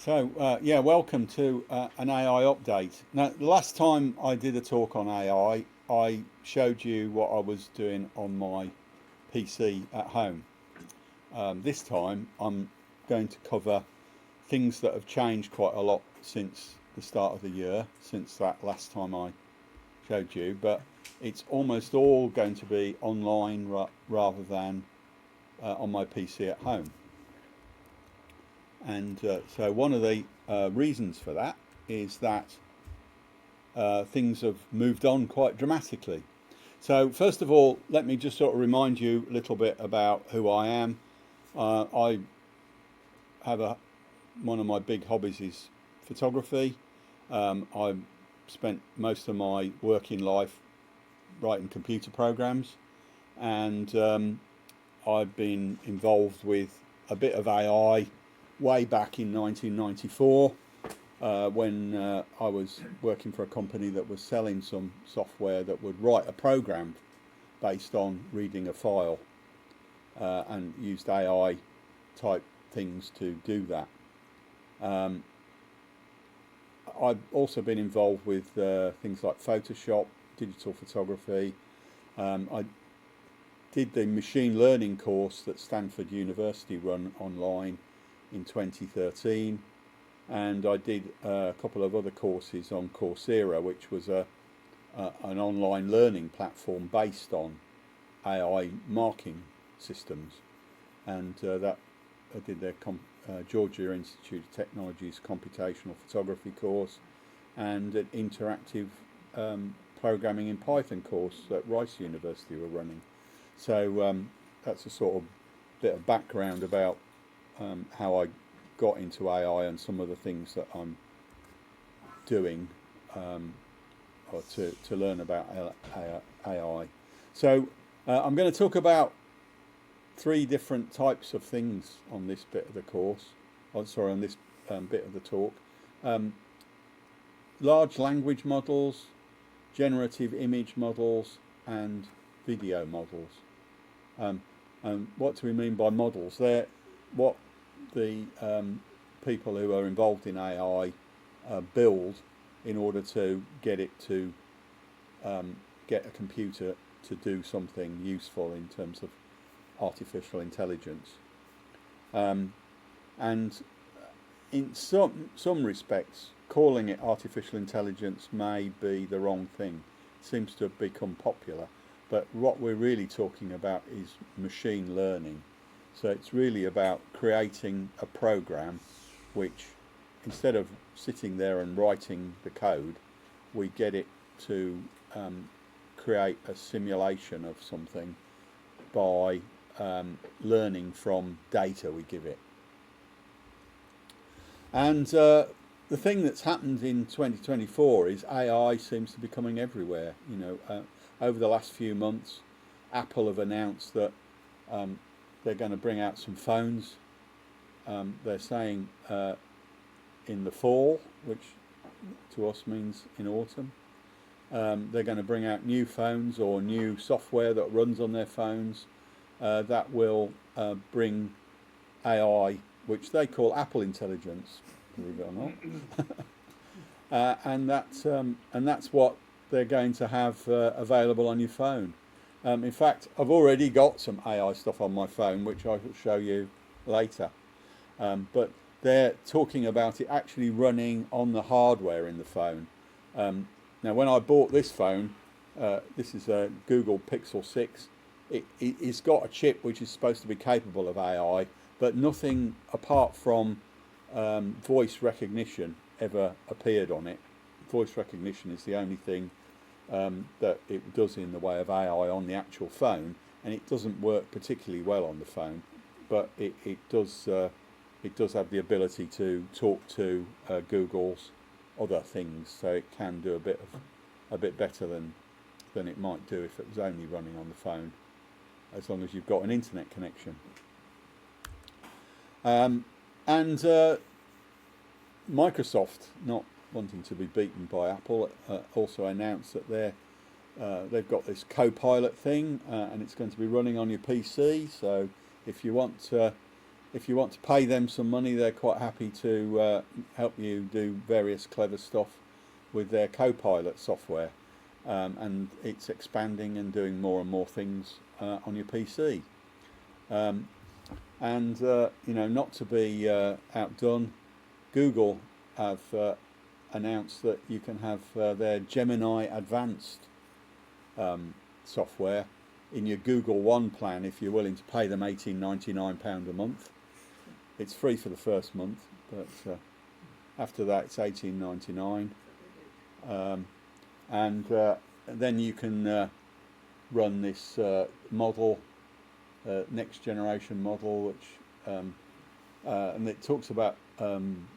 Yeah, welcome to an AI update. Now, the last time I did a talk on AI, I showed you what I was doing on my PC at home. This time, I'm going to cover things that have changed quite a lot since the start of the year, since that last time I showed you, but it's almost all going to be online rather than on my PC at home. And so one of the reasons for that is that things have moved on quite dramatically. So first of all, let me just sort of remind you a little bit about who I am. I have one of my big hobbies is photography. I've spent most of my working life writing computer programs, and I've been involved with a bit of AI way back in 1994 when I was working for a company that was selling some software that would write a program based on reading a file and used AI type things to do that. I've also been involved with things like Photoshop, digital photography. I did the machine learning course that Stanford University run online in 2013, and I did a couple of other courses on Coursera, which was an online learning platform based on AI marking systems, and that I did their Georgia Institute of Technology's computational photography course, and an interactive programming in Python course that Rice University were running. So that's a sort of bit of background about how I got into AI and some of the things that I'm doing or to learn about AI. So I'm going to talk about three different types of things on this bit of the course. On this bit of the talk. Large language models, generative image models, and video models. And what do we mean by models? They're what the people who are involved in AI build in order to get it to get a computer to do something useful in terms of artificial intelligence. And in some respects, calling it artificial intelligence may be the wrong thing. It seems to have become popular, but what we're really talking about is machine learning. So it's really about creating a program which, instead of sitting there and writing the code, we get it to create a simulation of something by learning from data we give it. And the thing that's happened in 2024 is AI seems to be coming everywhere. You know, over the last few months, Apple have announced that they're going to bring out some phones. They're saying in the fall, which to us means in autumn. They're going to bring out new phones or new software that runs on their phones that will bring AI, which they call Apple Intelligence, believe it or not. And that's what they're going to have available on your phone. In fact, I've already got some AI stuff on my phone, which I will show you later. But they're talking about it actually running on the hardware in the phone. Now, when I bought this phone, this is a Google Pixel 6. It's got a chip which is supposed to be capable of AI, but nothing apart from voice recognition ever appeared on it. Voice recognition is the only thing that it does in the way of AI on the actual phone, and it doesn't work particularly well on the phone, but it does have the ability to talk to Google's other things, so it can do a bit better than it might do if it was only running on the phone, as long as you've got an internet connection. And Microsoft, not wanting to be beaten by Apple, also announced that they've got this Copilot thing, and it's going to be running on your PC. So if you want if you want to pay them some money, they're quite happy to help you do various clever stuff with their Copilot software, and it's expanding and doing more and more things on your PC. And not to be outdone, Google have announced that you can have their Gemini Advanced software in your Google One plan if you're willing to pay them £18.99 a month. It's free for the first month, but after that it's £18.99, and then you can run this model, next generation model, which and it talks about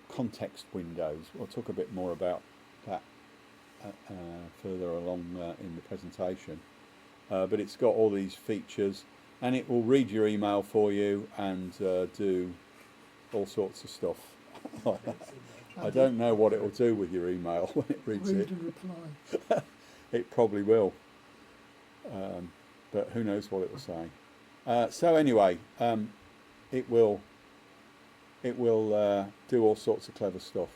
context windows. We'll talk a bit more about that further along in the presentation. But it's got all these features, and it will read your email for you and do all sorts of stuff. I don't know what it will do with your email when it reads it. And reply. It probably will, but who knows what it will say. So anyway, it will do all sorts of clever stuff.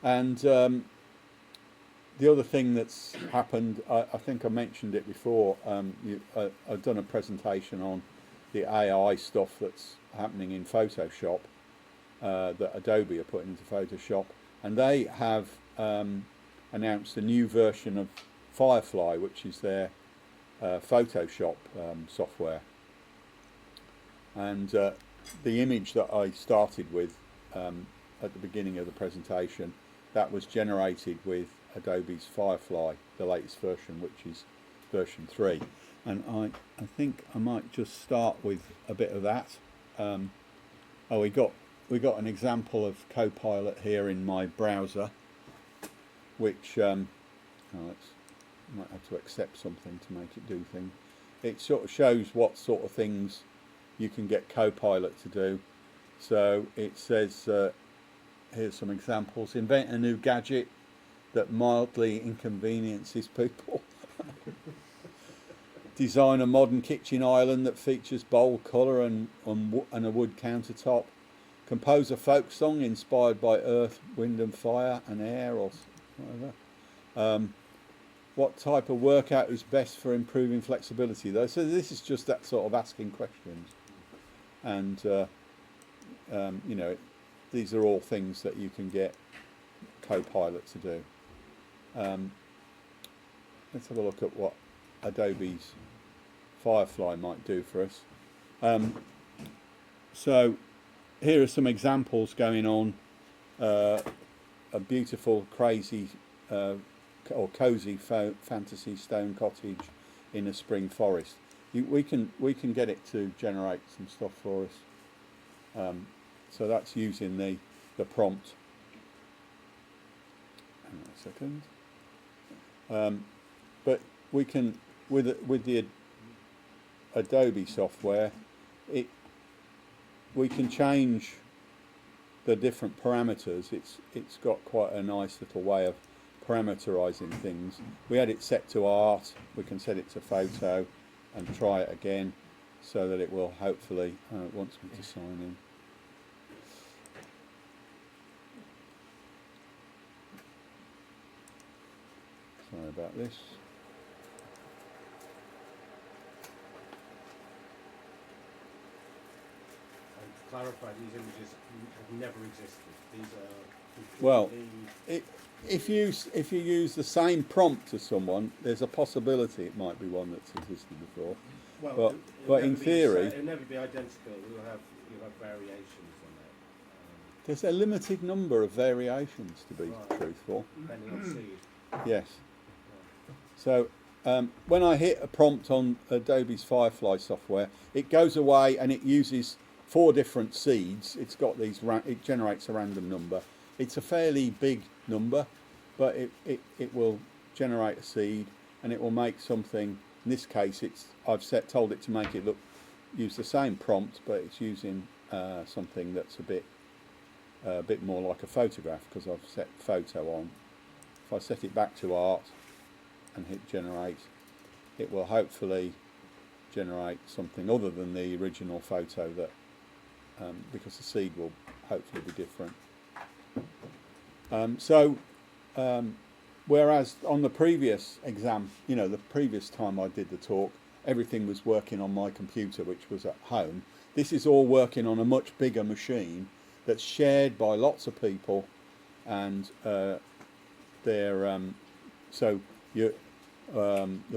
And the other thing that's happened, I think I mentioned it before, I've done a presentation on the AI stuff that's happening in Photoshop, that Adobe are putting into Photoshop, and they have announced a new version of Firefly, which is their Photoshop software. And the image that I started with at the beginning of the presentation, that was generated with Adobe's Firefly, the latest version, which is version 3. And I think I might just start with a bit of that. We got an example of Copilot here in my browser, which might have to accept something to make it do things. It sort of shows what sort of things you can get Copilot to do. So it says, here's some examples: invent a new gadget that mildly inconveniences people. Design a modern kitchen island that features bold colour and a wood countertop. Compose a folk song inspired by earth, wind and fire and air, or whatever. What type of workout is best for improving flexibility, though? So this is just that sort of asking questions. And, these are all things that you can get Copilot to do. Let's have a look at what Adobe's Firefly might do for us. So here are some examples going on. A beautiful, crazy or cosy fantasy stone cottage in a spring forest. We can get it to generate some stuff for us. So that's using the prompt. Hang on a second. But we can, with the Adobe software, we can change the different parameters. It's got quite a nice little way of parameterizing things. We had it set to art. We can set it to photo and try it again, so that it will hopefully wants me to sign in. Sorry about this. And to clarify, these images have never existed. These are Well, if you use the same prompt to someone, there's a possibility it might be one that's existed before. well, but in theory, it'll never be identical. You'll have variations on it. there's a limited number of variations, to be Right. truthful. Depending on seed. Yes. So when I hit a prompt on Adobe's Firefly software, it goes away and it uses 4 different seeds. It's got these. It generates a random number. It's a fairly big number, but it will generate a seed and it will make something. In this case, I've told it to make it use the same prompt, but it's using something that's a bit more like a photograph, because I've set photo on. If I set it back to art and hit generate, it will hopefully generate something other than the original photo that because the seed will hopefully be different. Whereas on the previous exam, the previous time I did the talk, everything was working on my computer, which was at home. This is all working on a much bigger machine that's shared by lots of people, and the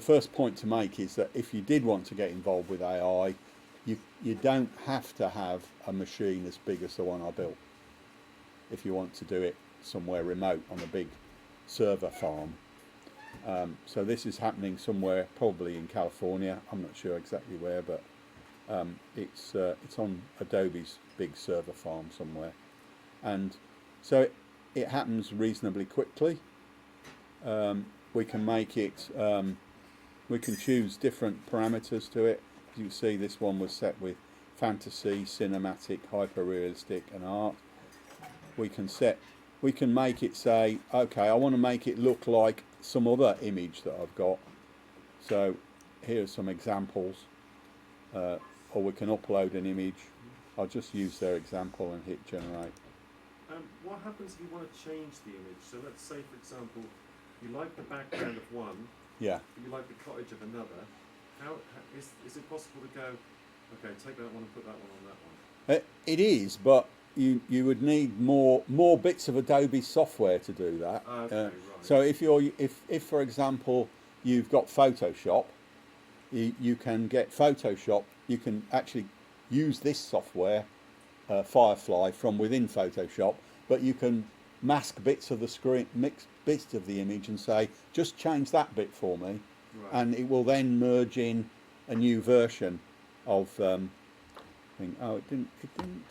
first point to make is that if you did want to get involved with AI, you don't have to have a machine as big as the one I built if you want to do it somewhere remote on a big server farm. So this is happening somewhere, probably in California. I'm not sure exactly where, but it's on Adobe's big server farm somewhere, and so it happens reasonably quickly. We can make it. We can choose different parameters to it. As you see, this one was set with fantasy, cinematic, hyper-realistic, and art. We can make it say, okay, I want to make it look like some other image that I've got. So here's some examples. Or we can upload an image. I'll just use their example and hit generate. What happens if you want to change the image? So let's say, for example, you like the background of one, Yeah. but you like the cottage of another. How is it possible to go, okay, take that one and put that one on that one? It is, but you would need more bits of Adobe software to do that. Okay, right. So if for example you've got Photoshop, you can get Photoshop. You can actually use this software, Firefly, from within Photoshop, but you can mask bits of the screen, mix bits of the image, and say just change that bit for me, Right. and it will then merge in a new version of. Oh, it didn't.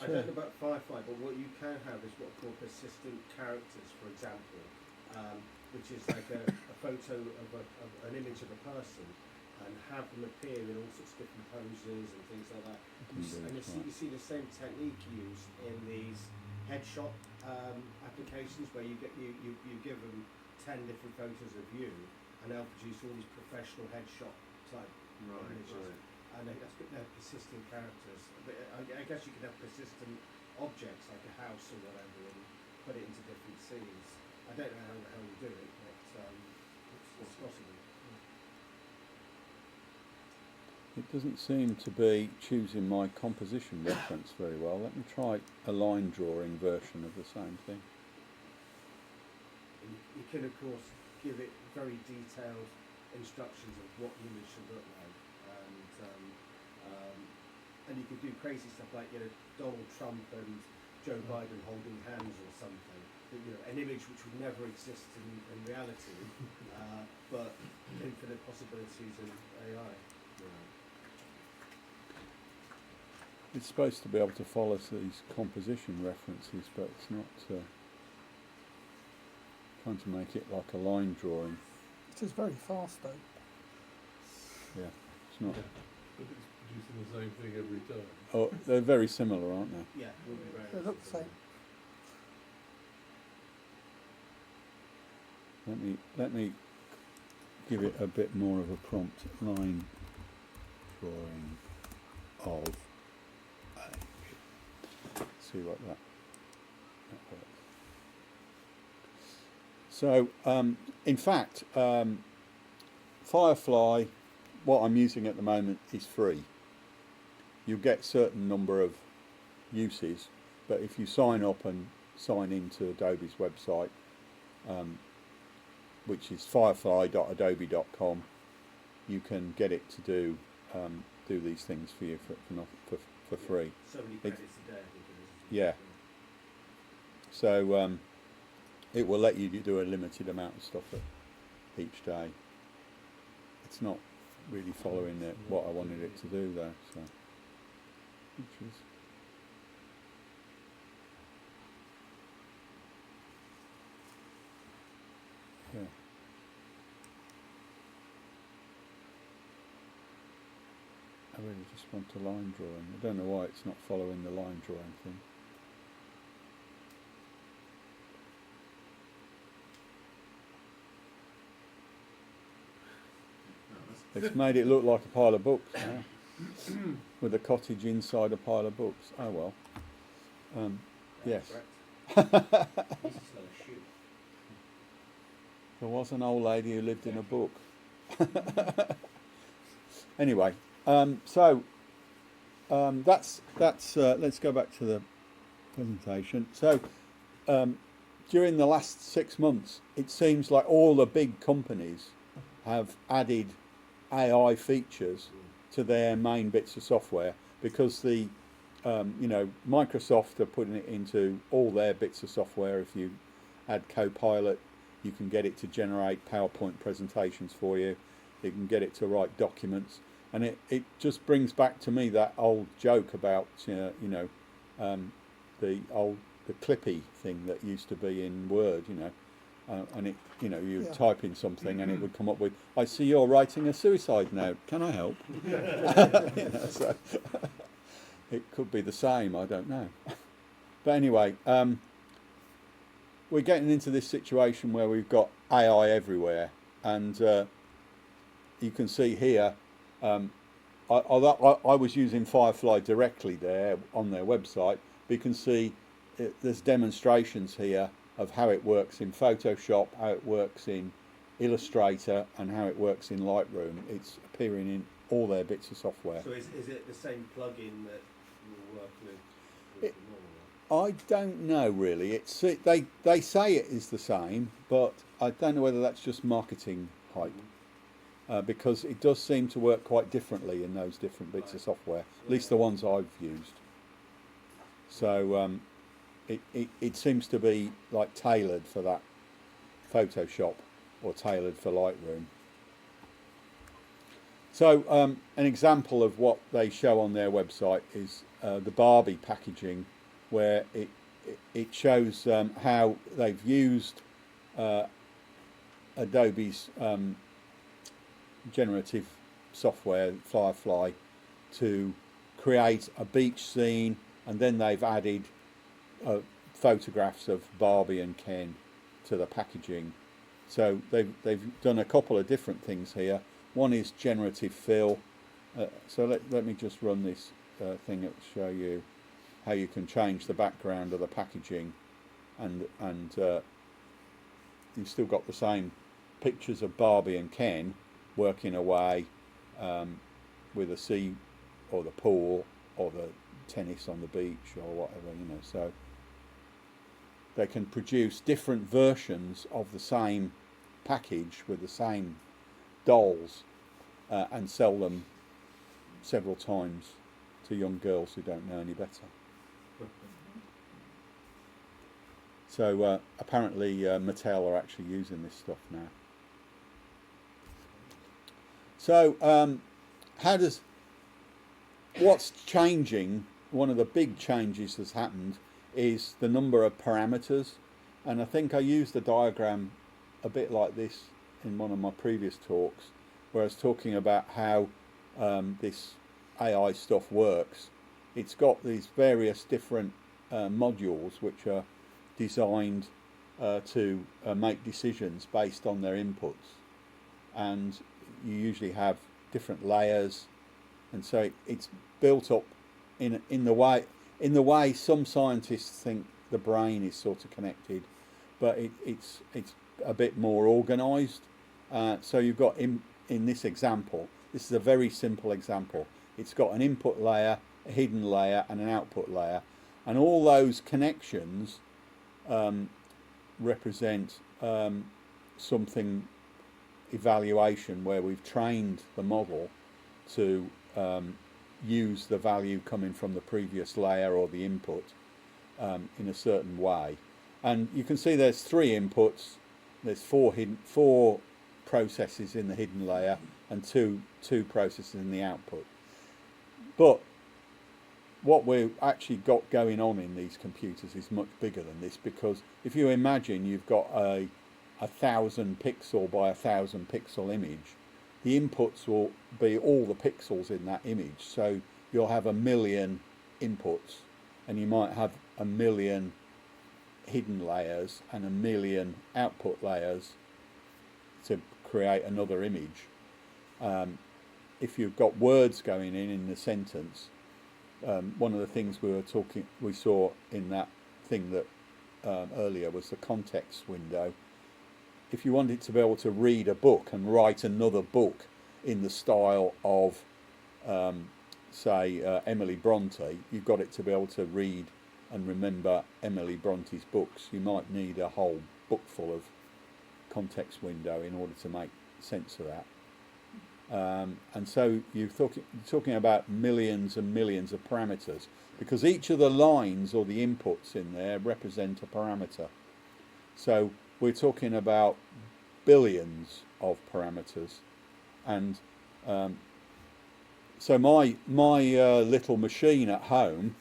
I don't know about Firefly, but what you can have is what are called persistent characters, for example, which is like a photo of an image of a person, and have them appear in all sorts of different poses and things like that. You see the same technique used in these headshot applications, where you give them 10 different photos of you, and they'll produce all these professional headshot type images. Right. And they're persistent characters. But I guess you could have persistent objects like a house or whatever, and put it into different scenes. I don't know how you do it, but it's possible. It doesn't seem to be choosing my composition reference very well. Let me try a line drawing version of the same thing. And you can of course give it very detailed instructions of what the image should look like, and you could do crazy stuff like Donald Trump and Joe Biden holding hands or something. An image which would never exist in reality, but infinite possibilities in AI. It's supposed to be able to follow these composition references, but it's not trying to make it like a line drawing. It is very fast though. Yeah, it's not. But it's producing the same thing every time. Oh, they're very similar, aren't they? Yeah, would be very. They look the same. Let me give it a bit more of a prompt. Line drawing of. See what that works. So, in fact, Firefly, what I'm using at the moment, is free. You get a certain number of uses, but if you sign up and sign into Adobe's website, which is firefly.adobe.com, you can get it to do these things for you for free. So many credits a day, I think it is. Yeah. So it will let you do a limited amount of stuff each day. It's not really following what I wanted it to do though. So, which is yeah. I really just want a line drawing. I don't know why it's not following the line drawing thing. It's made it look like a pile of books now, with a cottage inside a pile of books. Oh well. Yes. Correct. This is not a shoe. There was an old lady who lived in a book. Anyway, that's let's go back to the presentation. So during the last 6 months, it seems like all the big companies have added AI features to their main bits of software, because the Microsoft are putting it into all their bits of software. If you add Copilot, you can get it to generate PowerPoint presentations for you. You can get it to write documents, and it just brings back to me that old joke about the Clippy thing that used to be in Word, and it you type in something and it would come up with, "I see you're writing a suicide note. Can I help?" So it could be the same. I don't know. But anyway, we're getting into this situation where we've got AI everywhere, and you can see here. I was using Firefly directly there on their website, but you can see there's demonstrations here of how it works in Photoshop, how it works in Illustrator, and how it works in Lightroom. It's appearing in all their bits of software. So is it the same plugin that you'll work with the normal one? I don't know really. They say it is the same, but I don't know whether that's just marketing hype. Because it does seem to work quite differently in those different bits of software, at least the ones I've used. So it seems to be like tailored for that Photoshop or tailored for Lightroom. So an example of what they show on their website is the Barbie packaging, where it shows how they've used Adobe's generative software, Firefly, to create a beach scene, and then they've added photographs of Barbie and Ken to the packaging. So they've done a couple of different things here. One is generative fill. So let me just run this thing that will show you how you can change the background of the packaging, and you've still got the same pictures of Barbie and Ken working away with the sea or the pool or the tennis on the beach or whatever, so they can produce different versions of the same package with the same dolls and sell them several times to young girls who don't know any better. So apparently Mattel are actually using this stuff now. So what's changing, one of the big changes that's happened is the number of parameters, and I think I used a diagram a bit like this in one of my previous talks, where I was talking about how this AI stuff works. It's got these various different modules which are designed to make decisions based on their inputs, and you usually have different layers, and so it's built up in the way some scientists think the brain is sort of connected, but it's a bit more organized. So you've got in this example, this is a very simple example. It's got an input layer, a hidden layer, and an output layer, and all those connections represent something evaluation, where we've trained the model to use the value coming from the previous layer or the input in a certain way. And you can see there's 3 inputs, there's 4 processes in the hidden layer and two processes in the output. But what we've actually got going on in these computers is much bigger than this, because if you imagine you've got a 1,000 pixel by 1,000 pixel image, the inputs will be all the pixels in that image. So you'll have 1 million inputs, and you might have 1 million hidden layers and 1 million output layers to create another image. If you've got words going in the sentence, one of the things we saw in that thing that earlier was the context window. If you wanted to be able to read a book and write another book in the style of, say, Emily Bronte, you've got it to be able to read and remember Emily Bronte's books. You might need a whole book full of context window in order to make sense of that. And so you're talking about millions and millions of parameters, because each of the lines or the inputs in there represent a parameter. So we're talking about billions of parameters. And so my little machine at home,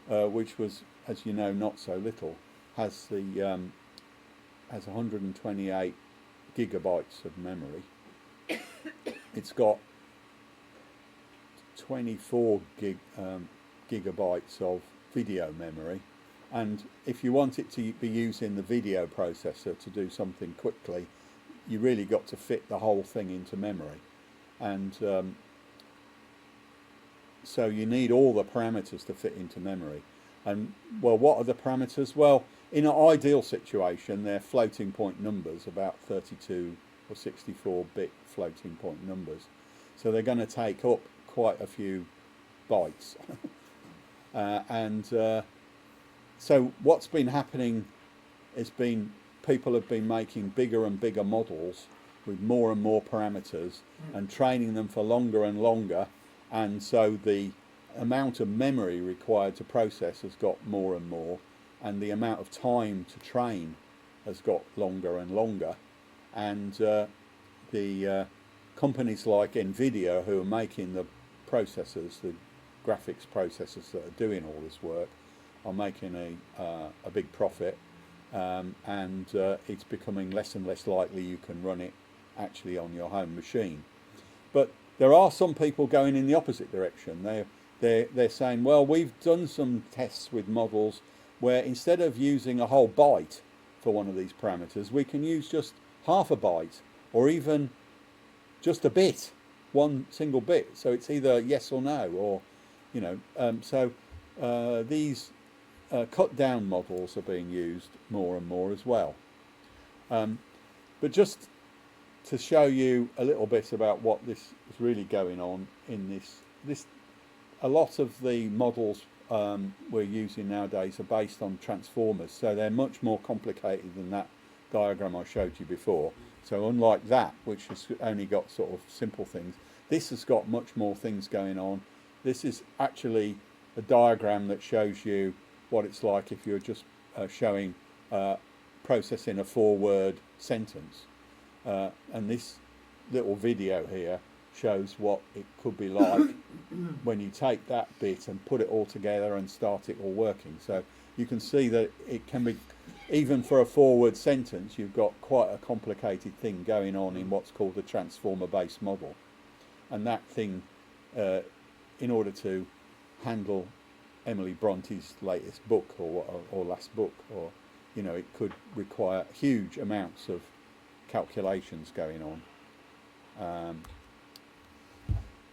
which was, as you know, not so little, has 128 gigabytes of memory. It's got 24 gigabytes of video memory, and if you want it to be used in the video processor to do something quickly, you really got to fit the whole thing into memory. And so you need all the parameters to fit into memory. And well, what are the parameters? Well, in an ideal situation, they're floating point numbers, about 32 or 64-bit floating point numbers. So they're going to take up quite a few bytes. So what's been happening has been people have been making bigger and bigger models with more and more parameters and training them for longer and longer. And so the amount of memory required to process has got more and more, and the amount of time to train has got longer and longer. And the companies like NVIDIA, who are making the processors, the graphics processors that are doing all this work, are making a big profit, and it's becoming less and less likely you can run it actually on your home machine. But there are some people going in the opposite direction. They're saying, well, we've done some tests with models where instead of using a whole byte for one of these parameters, we can use just half a byte, or even just a bit, one single bit. So it's either yes or no, or, you know, these cut down models are being used more and more as well. But just to show you a little bit about what this is really going on in this, a lot of the models we're using nowadays are based on transformers, so they're much more complicated than that diagram I showed you before. So unlike that, which has only got sort of simple things, this has got much more things going on. This is actually a diagram that shows you what it's like if you're just showing processing a 4-word sentence. And this little video here shows what it could be like when you take that bit and put it all together and start it all working. So you can see that it can be, even for a 4-word sentence, you've got quite a complicated thing going on in what's called a transformer-based model. And that thing, in order to handle Emily Bronte's latest book or last book, or, you know, it could require huge amounts of calculations going on.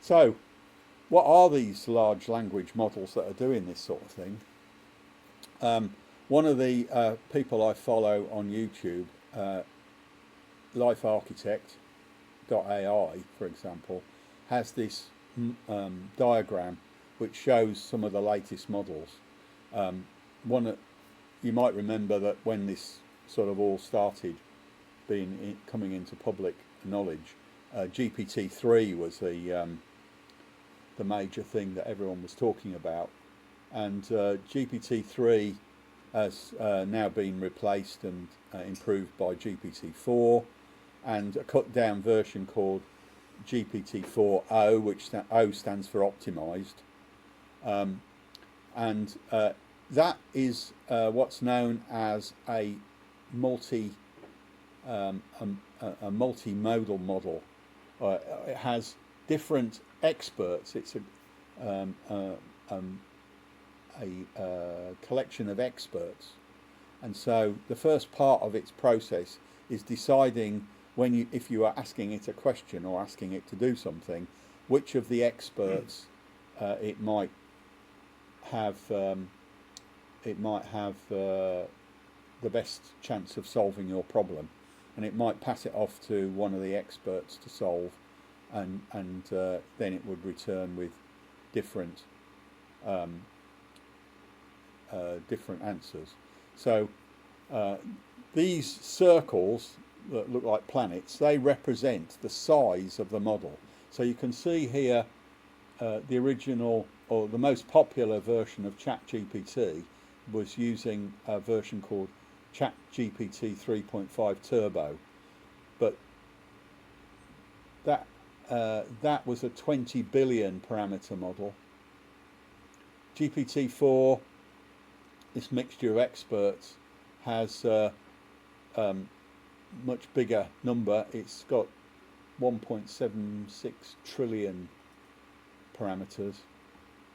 So what are these large language models that are doing this sort of thing? One of the people I follow on YouTube, LifeArchitect.ai, for example, has this diagram which shows some of the latest models. You might remember that when this sort of all started coming into public knowledge, GPT-3 was the major thing that everyone was talking about, and GPT-3 has now been replaced and improved by GPT-4, and a cut down version called GPT-4o, which O stands for optimized, and that is what's known as a multimodal model. It has different experts. It's a collection of experts, and so the first part of its process is deciding if you are asking it a question or asking it to do something, which of the experts it might have the best chance of solving your problem, and it might pass it off to one of the experts to solve, and then it would return with different different answers. So these circles that look like planets, they represent the size of the model. So you can see here the original, or the most popular version of ChatGPT was using a version called ChatGPT 3.5 Turbo, but that was a 20 billion parameter model. GPT-4, this mixture of experts, has much bigger number. It's got 1.76 trillion parameters.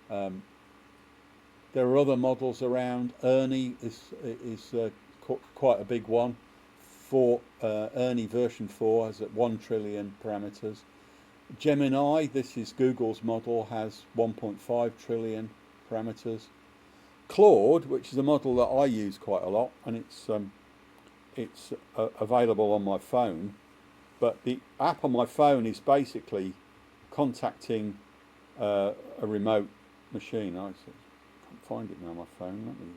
There are other models around. Ernie is quite a big one. Ernie version 4 has 1 trillion parameters. Gemini, this is Google's model, has 1.5 trillion parameters. Claude, which is a model that I use quite a lot, and it's available on my phone, but the app on my phone is basically contacting a remote machine. I can't find it now on my phone. Let me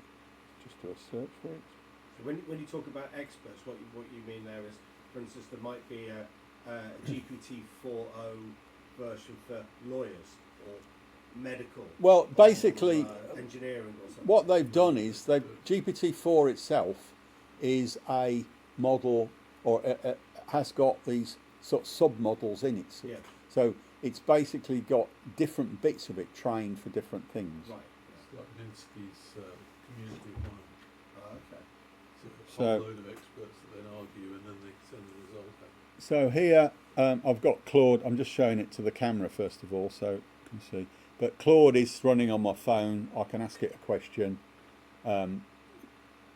just do a search for it. So when you talk about experts, what you mean there is, for instance, there might be a GPT 4.0 version for lawyers or medical. Well, basically, or, engineering or something. what they've done is GPT-4 itself is a model, or has got these sort of sub-models in it. Yeah. So it's basically got different bits of it trained for different things. Right. It's like Minsky's community one. Okay. So a whole load of experts that then argue and then they send the result out. So here I've got Claude. I'm just showing it to the camera first of all, so you can see. But Claude is running on my phone. I can ask it a question, and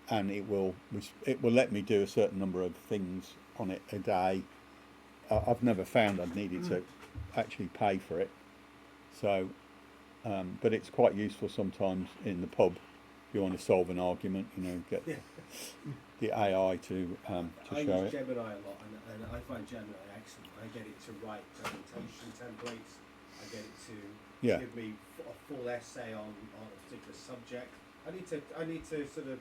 it will let me do a certain number of things on it a day. I've never found I've needed to actually pay for it. So, but it's quite useful sometimes in the pub if you want to solve an argument. Get the AI to I show use it. Gemini a lot, and I find Gemini excellent. I get it to write presentation templates. I get it to give me a full essay on a particular subject. I need to sort of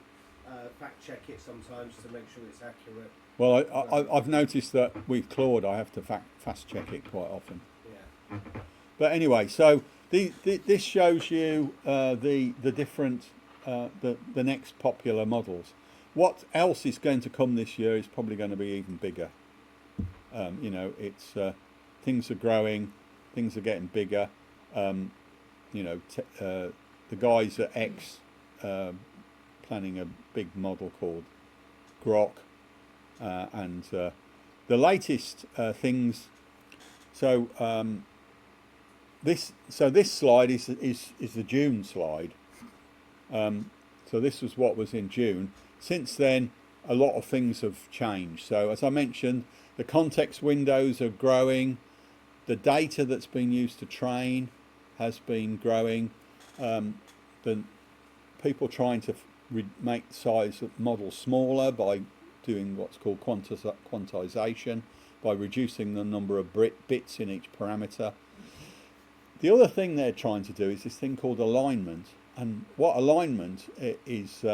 fact check it sometimes to make sure it's accurate. Well, I've noticed that with Claude I have to fast check it quite often. Yeah. But anyway, so this shows you the different the next popular models. What else is going to come this year is probably going to be even bigger. It's things are growing, things are getting bigger. The guys at X planning a big model called Grok, and the latest things. So this slide is the June slide. So this was what was in June. Since then, a lot of things have changed. So as I mentioned, the context windows are growing. The data that's been used to train has been growing. The people trying to make the size of models smaller by doing what's called quantization, by reducing the number of bits in each parameter. The other thing they're trying to do is this thing called alignment. And what alignment is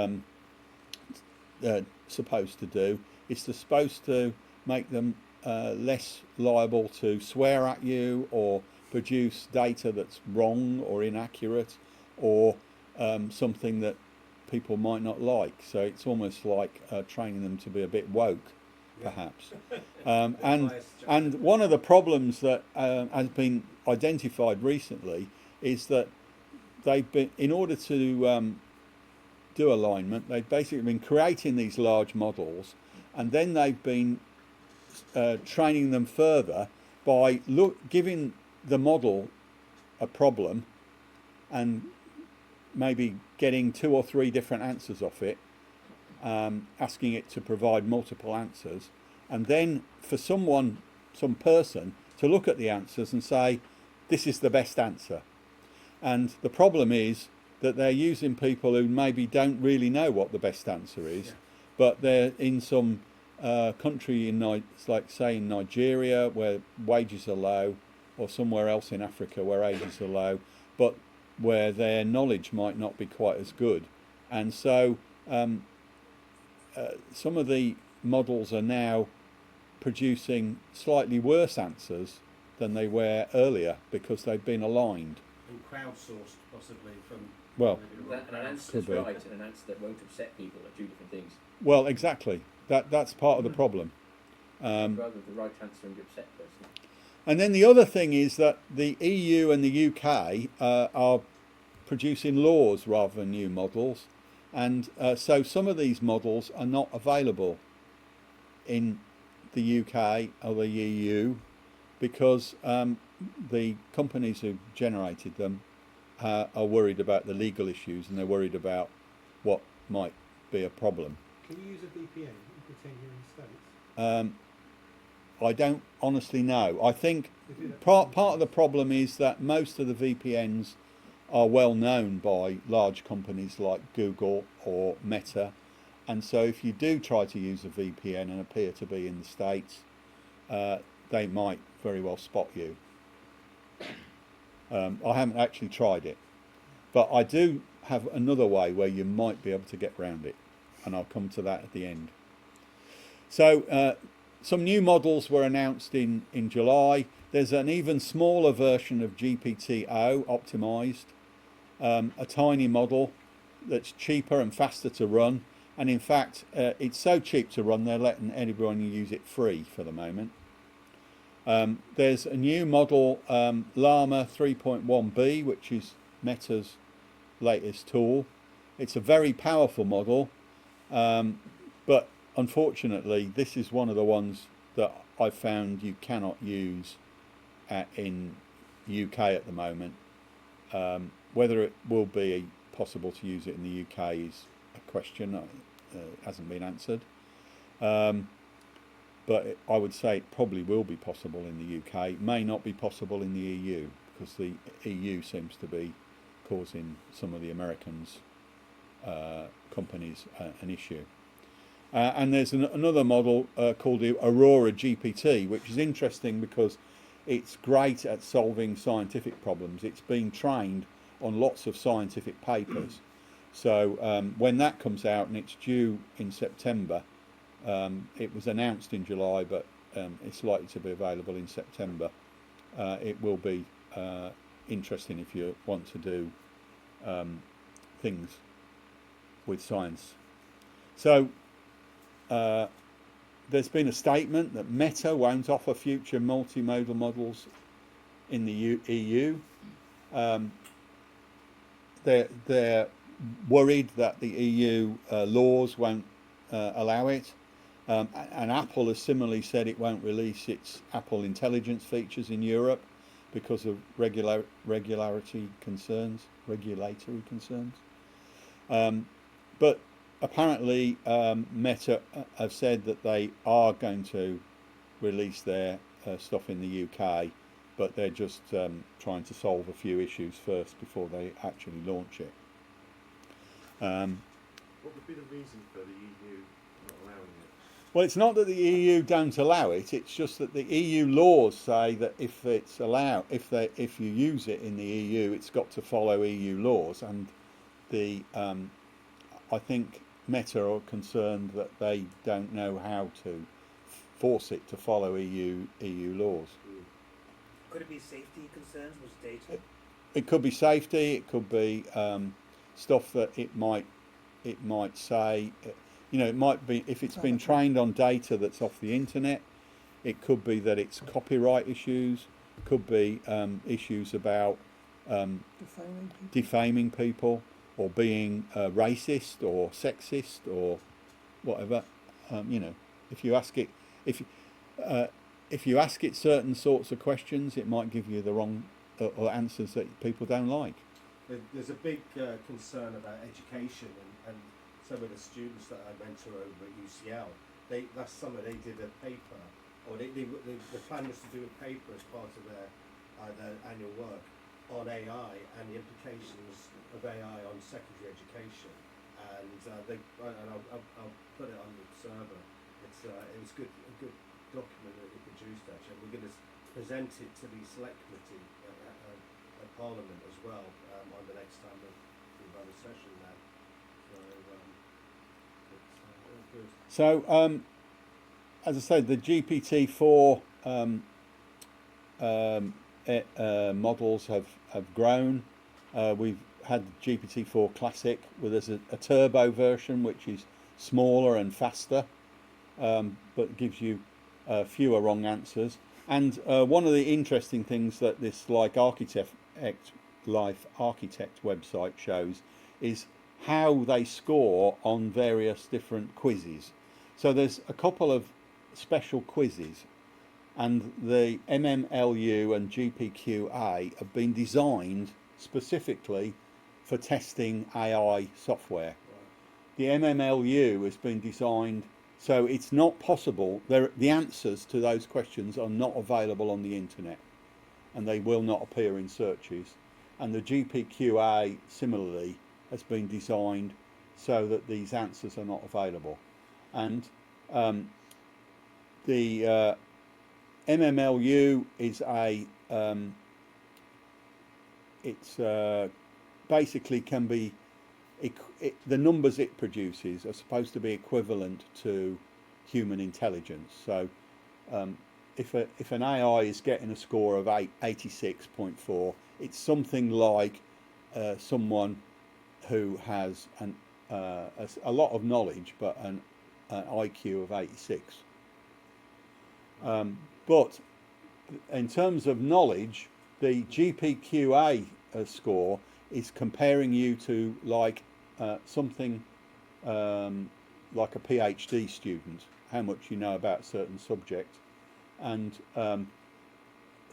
supposed to do is supposed to make them less liable to swear at you or produce data that's wrong or inaccurate or something that people might not like. So it's almost like training them to be a bit woke, perhaps. And one of the problems that has been identified recently is that they've been, in order to do alignment, they've basically been creating these large models, and then they've been training them further by giving the model a problem and maybe getting 2 or 3 different answers off it, asking it to provide multiple answers, and then for some person to look at the answers and say, this is the best answer. And the problem is that they're using people who maybe don't really know what the best answer is, Yeah. but they're in some country it's like say in Nigeria where wages are low, or somewhere else in Africa where wages are low, but where their knowledge might not be quite as good, and so some of the models are now producing slightly worse answers than they were earlier because they've been aligned. And crowdsourced, possibly, from... Well, An answer Could that's be. right and an answer that won't upset people are two different things. well, exactly. That's part of the problem. I'd rather the right answer and the upset person. And then the other thing is that the EU and the UK are producing laws rather than new models, and so some of these models are not available in the UK or the EU because the companies who generated them are worried about the legal issues, and they're worried about what might be a problem. Can you use a VPN and pretend you're in the States? I don't honestly know. I think They do that part of the problem is that most of the VPNs are well known by large companies like Google or Meta, and so if you do try to use a VPN and appear to be in the States, they might very well spot you. I haven't actually tried it, but I do have another way where you might be able to get around it, and I'll come to that at the end. So some new models were announced in July. There's an even smaller version of GPT-O optimized, a tiny model that's cheaper and faster to run, and in fact it's so cheap to run they're letting everyone use it free for the moment. There's a new model, Llama 3.1b, which is Meta's latest tool. It's a very powerful model, but unfortunately this is one of the ones that I've found you cannot use in UK at the moment. Whether it will be possible to use it in the UK is a question that hasn't been answered. But I would say it probably will be possible in the UK. It may not be possible in the EU because the EU seems to be causing some of the Americans' companies an issue. And there's another model called the Aurora GPT, which is interesting because it's great at solving scientific problems. It's being trained on lots of scientific papers. So when that comes out, and it's due in September, it was announced in July, but it's likely to be available in September. It will be interesting if you want to do things with science. So there's been a statement that Meta won't offer future multimodal models in the EU. They're worried that the EU laws won't allow it. And Apple has similarly said it won't release its Apple Intelligence features in Europe because of regulatory concerns. But apparently Meta have said that they are going to release their stuff in the UK, but they're just trying to solve a few issues first before they actually launch it. What would be the reason for the EU not allowing it? Well, it's not that the EU don't allow it. It's just that the EU laws say that if it's allowed, if you use it in the EU, it's got to follow EU laws. And I think Meta are concerned that they don't know how to force it to follow EU laws. Could it be safety concerns? Was data? It could be safety. It could be stuff that it might say. You know, it might be if it's been trained on data that's off the internet. It could be that it's copyright issues. Could be issues about defaming people or being racist or sexist or whatever. You know, if you ask it certain sorts of questions, it might give you the wrong or answers that people don't like. There's a big concern about education, and some of the students that I mentor over at UCL, last summer they did a paper, or the plan was to do a paper as part of their annual work, on AI and the implications of AI on secondary education. And I'll put it on the server. It was a good document that we produced actually. And we're going to present it to the select committee at Parliament as well on the next time we run a session there. So it's all good. So, as I said, the GPT-4 models have grown. We've had GPT-4 Classic, where there's a turbo version which is smaller and faster, but gives you fewer wrong answers. And one of the interesting things that this Life Architect website shows is how they score on various different quizzes. So there's a couple of special quizzes, and the MMLU and GPQA have been designed specifically for testing AI software. The MMLU has been designed so it's not possible, the answers to those questions are not available on the internet, and they will not appear in searches. And the GPQA similarly has been designed so that these answers are not available. And the MMLU is basically can be, the numbers it produces are supposed to be equivalent to human intelligence. So if an AI is getting a score of 86.4, it's something like someone who has a lot of knowledge but an IQ of 86. But in terms of knowledge, the GPQA score is comparing you to like something like a PhD student, how much you know about a certain subject, and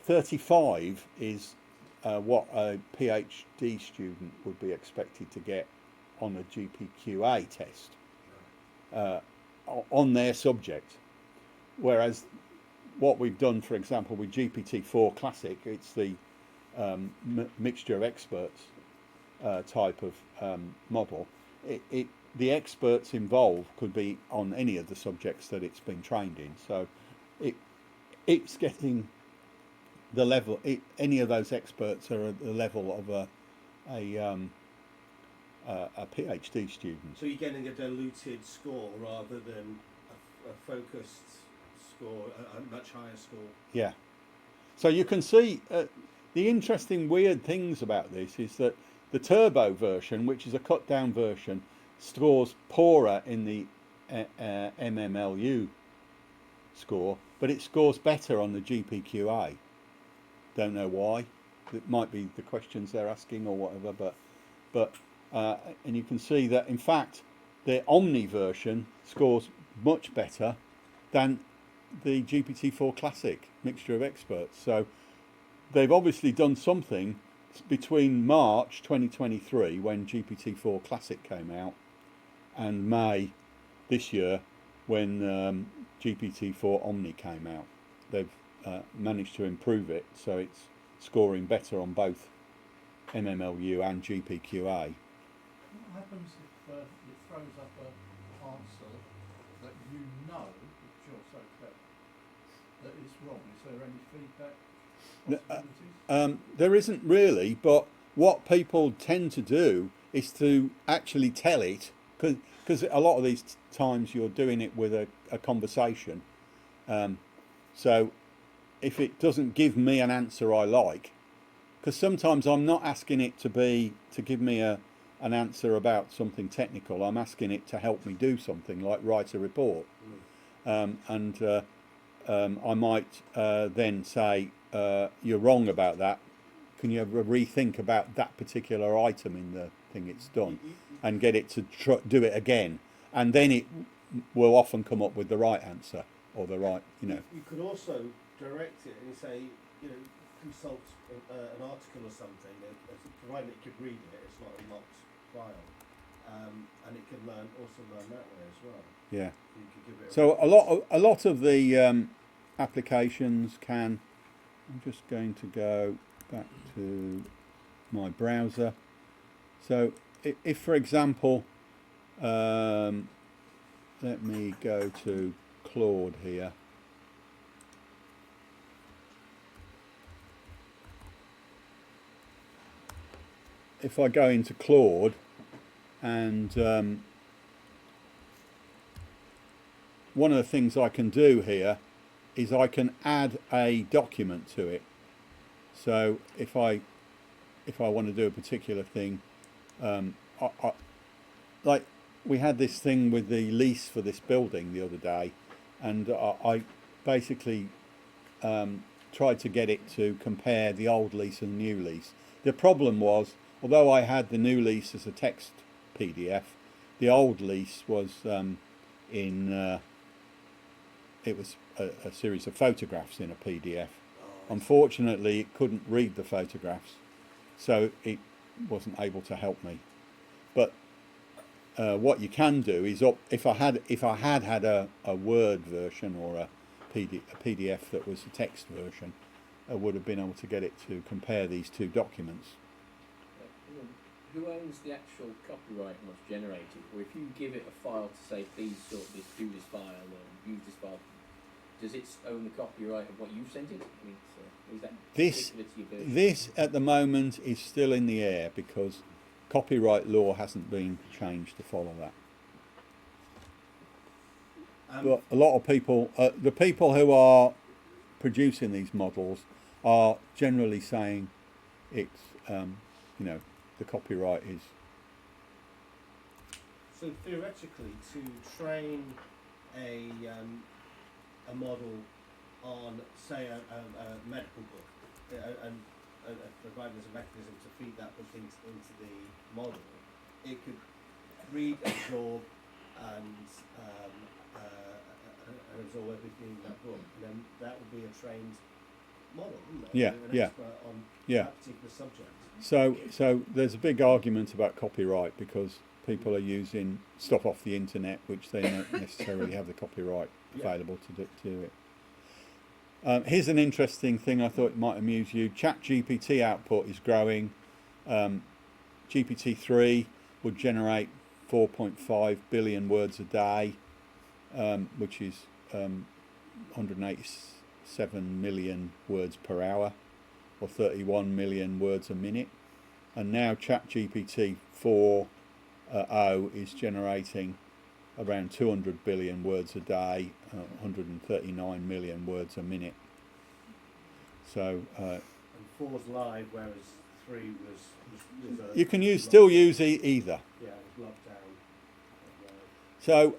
35 is what a PhD student would be expected to get on a GPQA test on their subject. Whereas what we've done, for example, with GPT-4 Classic, it's the mixture of experts type of model. The experts involved could be on any of the subjects that it's been trained in. So it's getting the level. Any of those experts are at the level of a PhD student. So you're getting a diluted score rather than a focused score, a much higher score. Yeah. So you can see the interesting weird things about this is that the turbo version, which is a cut down version, scores poorer in the MMLU score, but it scores better on the GPQA. Don't know why. It might be the questions they're asking or whatever, but and you can see that in fact the Omni version scores much better than the GPT-4 Classic mixture of experts. So they've obviously done something between March 2023, when GPT-4 Classic came out, and May this year, when GPT-4 Omni came out. They've managed to improve it, so it's scoring better on both MMLU and GPQA. What happens if it throws up an answer that you know, because you're so clever, that is wrong? Is there any feedback possibilities? There isn't really, but what people tend to do is to actually tell it, because a lot of these times you're doing it with a conversation. So if it doesn't give me an answer I like, because sometimes I'm not asking it to give me an answer about something technical, I'm asking it to help me do something like write a report. I might then say, you're wrong about that. Can you ever rethink about that particular item in the thing it's done, and get it to do it again? And then it will often come up with the right answer, or the right, You could also direct it and say, consult an article or something, provided it could read it, it's not a locked file, and it can also learn that way as well. Yeah. You could give it So a lot of the applications can. I'm just going to go back to my browser. So if for example, let me go to Claude here. If I go into Claude and one of the things I can do here is I can add a document to it. So if I want to do a particular thing, like we had this thing with the lease for this building the other day, and I basically tried to get it to compare the old lease and the new lease. The problem was, although I had the new lease as a text PDF, the old lease was it was a series of photographs in a PDF. Unfortunately, it couldn't read the photographs, so it wasn't able to help me. But what you can do is, if I had a Word version or a PDF that was a text version, I would have been able to get it to compare these two documents. Who owns the actual copyright on what's generated? Or if you give it a file to say, please sort this, do this file, or use this file, does it own the copyright of what you've sent it? I mean, so is that particular to your version? This at the moment is still in the air because copyright law hasn't been changed to follow that. But a lot of people, the people who are producing these models are generally saying it's, you know, the copyright is. So theoretically, to train a model on, say, a medical book, and provided there's a mechanism to feed that book into the model, it could read, absorb, and absorb everything in that book, and then that would be a trained model, wouldn't it? Yeah, An yeah. expert on Yeah. that particular subject. So there's a big argument about copyright because people are using stuff off the internet which they don't necessarily have the copyright available to do it. Here's an interesting thing I thought might amuse you. ChatGPT output is growing. GPT-3 would generate 4.5 billion words a day, which is 187 million words per hour, or 31 million words a minute. And now ChatGPT 4.0 is generating around 200 billion words a day, 139 million words a minute. So And 4's live, whereas 3 was you can still use either. Yeah, it was locked down. So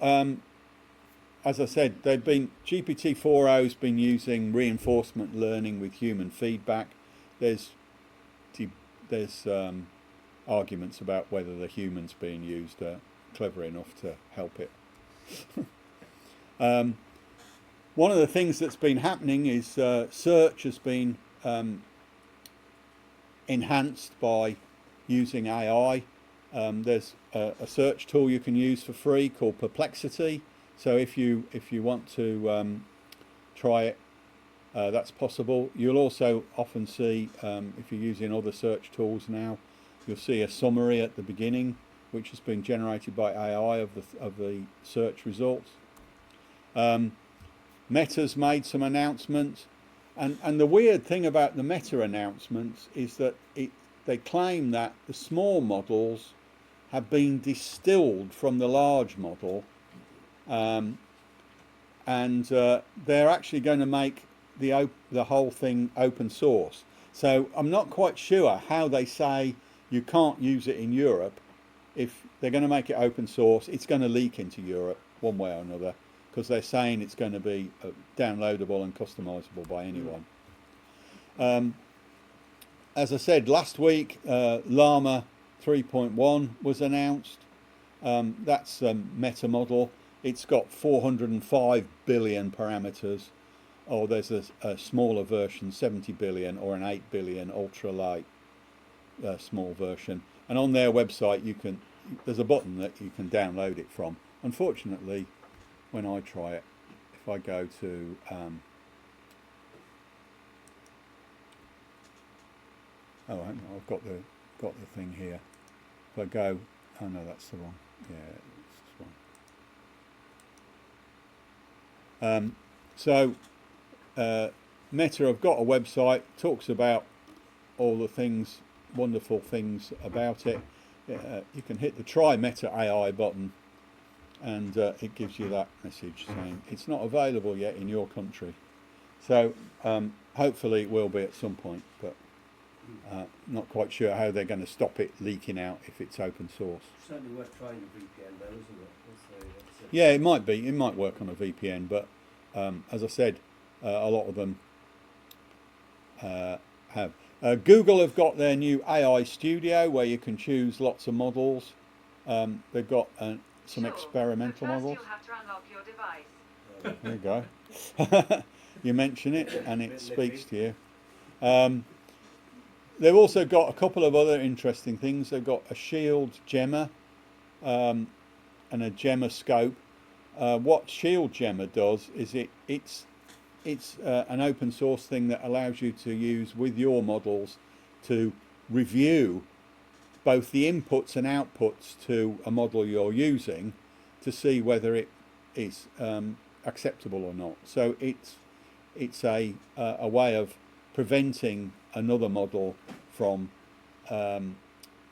as I said, GPT-4.0's been using reinforcement learning with human feedback. There's arguments about whether the humans being used are clever enough to help it. One of the things that's been happening is search has been enhanced by using AI. There's a search tool you can use for free called Perplexity. So if you want to try it, that's possible. You'll also often see, if you're using other search tools now, you'll see a summary at the beginning, which has been generated by AI of the search results. Meta's made some announcements, and the weird thing about the Meta announcements is that they claim that the small models have been distilled from the large model, and they're actually going to make the whole thing open source. So I'm not quite sure how they say you can't use it in Europe. If they're going to make it open source, it's going to leak into Europe one way or another, because they're saying it's going to be downloadable and customizable by anyone. As I said last week, Llama 3.1 was announced. That's a meta model. It's got 405 billion parameters, or there's a smaller version, 70 billion, or an 8 billion ultralight small version. And on their website, there's a button that you can download it from. Unfortunately, when I try it, if I go to hang on, I've got got the thing here. If I go, oh no, that's the wrong. Yeah, it's this one. Meta have got a website, talks about all the things, wonderful things about it. You can hit the try Meta AI button, and it gives you that message saying it's not available yet in your country. So hopefully it will be at some point, but not quite sure how they're going to stop it leaking out if it's open source. Certainly worth trying the VPN though, isn't it? Yeah, it might be. It might work on a VPN, but as I said, a lot of them have. Google have got their new AI Studio where you can choose lots of models. They've got some experimental models. You have to unlock your device. There you go. You mention it and it speaks to you. They've also got a couple of other interesting things. They've got a Shield Gemma and a Gemma scope. What Shield Gemma does is it's an open source thing that allows you to use with your models to review both the inputs and outputs to a model you're using to see whether it is acceptable or not. So it's a way of preventing another model from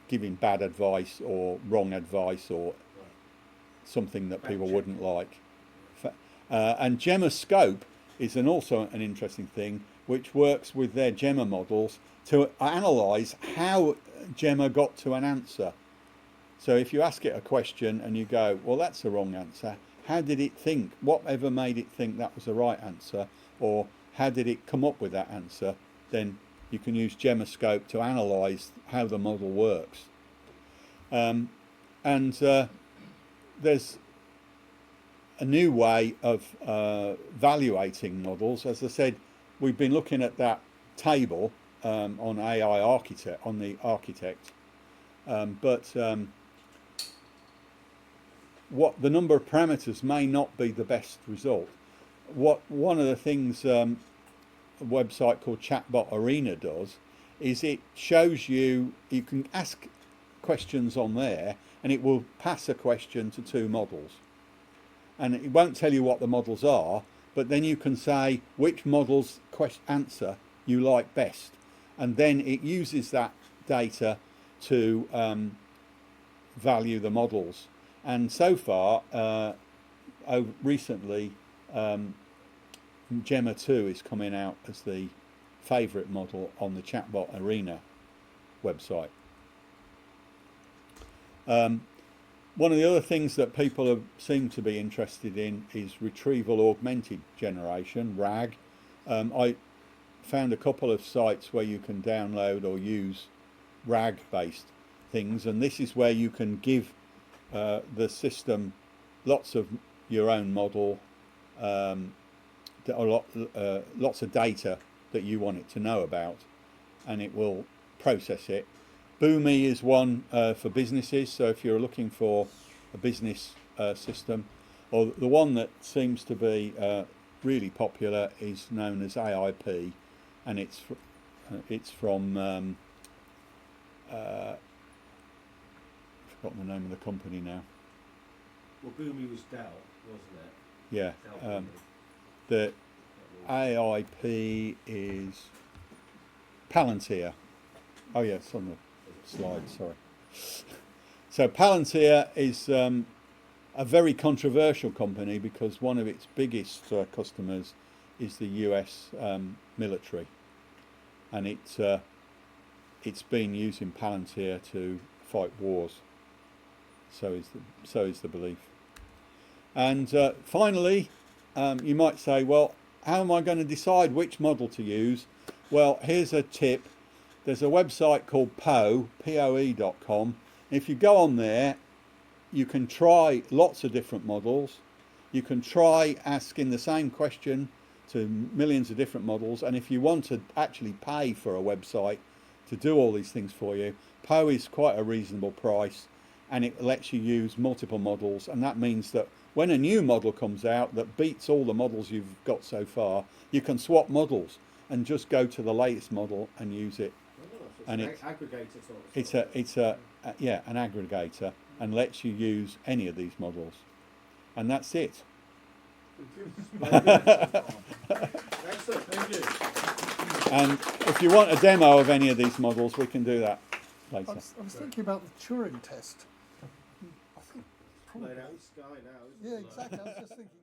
giving bad advice or wrong advice or something that people wouldn't like. And Gemma Scope is also an interesting thing which works with their Gemma models to analyse how Gemma got to an answer. So if you ask it a question and you go, well, that's the wrong answer, how did it think? Whatever made it think that was the right answer? Or how did it come up with that answer? Then you can use Gemma Scope to analyse how the model works. There's a new way of evaluating models. As I said, we've been looking at that table on AI Architect, on the Architect, what the number of parameters may not be the best result. One of the things a website called Chatbot Arena does is it shows you can ask questions on there and it will pass a question to two models, and it won't tell you what the models are, but then you can say which model's answer you like best, and then it uses that data to value the models. And so far, recently, Gemma 2 is coming out as the favourite model on the Chatbot Arena website. One of the other things that people seem to be interested in is retrieval augmented generation, RAG. I found a couple of sites where you can download or use RAG based things, and this is where you can give the system lots of your own model, lots of data that you want it to know about, and it will process it. Boomi is one for businesses, so if you're looking for a business system, or the one that seems to be really popular is known as AIP, and it's from I've forgotten the name of the company now. Well, Boomi was Dell, wasn't it? Yeah. Dell The AIP is Palantir. Oh yeah, it's on the slide, sorry. So Palantir is a very controversial company because one of its biggest customers is the US military, and it's been using Palantir to fight wars. So is the belief. And finally, you might say, well, how am I going to decide which model to use? Well, here's a tip. There's a website called POE.com. If you go on there, you can try lots of different models. You can try asking the same question to millions of different models. And if you want to actually pay for a website to do all these things for you, POE is quite a reasonable price, and it lets you use multiple models. And that means that when a new model comes out that beats all the models you've got so far, you can swap models and just go to the latest model and use it. and an it's aggregator sort of. it's yeah, an aggregator, and lets you use any of these models, and that's it. Excellent. Thank you. And if you want a demo of any of these models, we can do that I later. was thinking about the Turing test. I think Laid probably. out in the sky now, isn't it? Yeah, exactly. I was just thinking.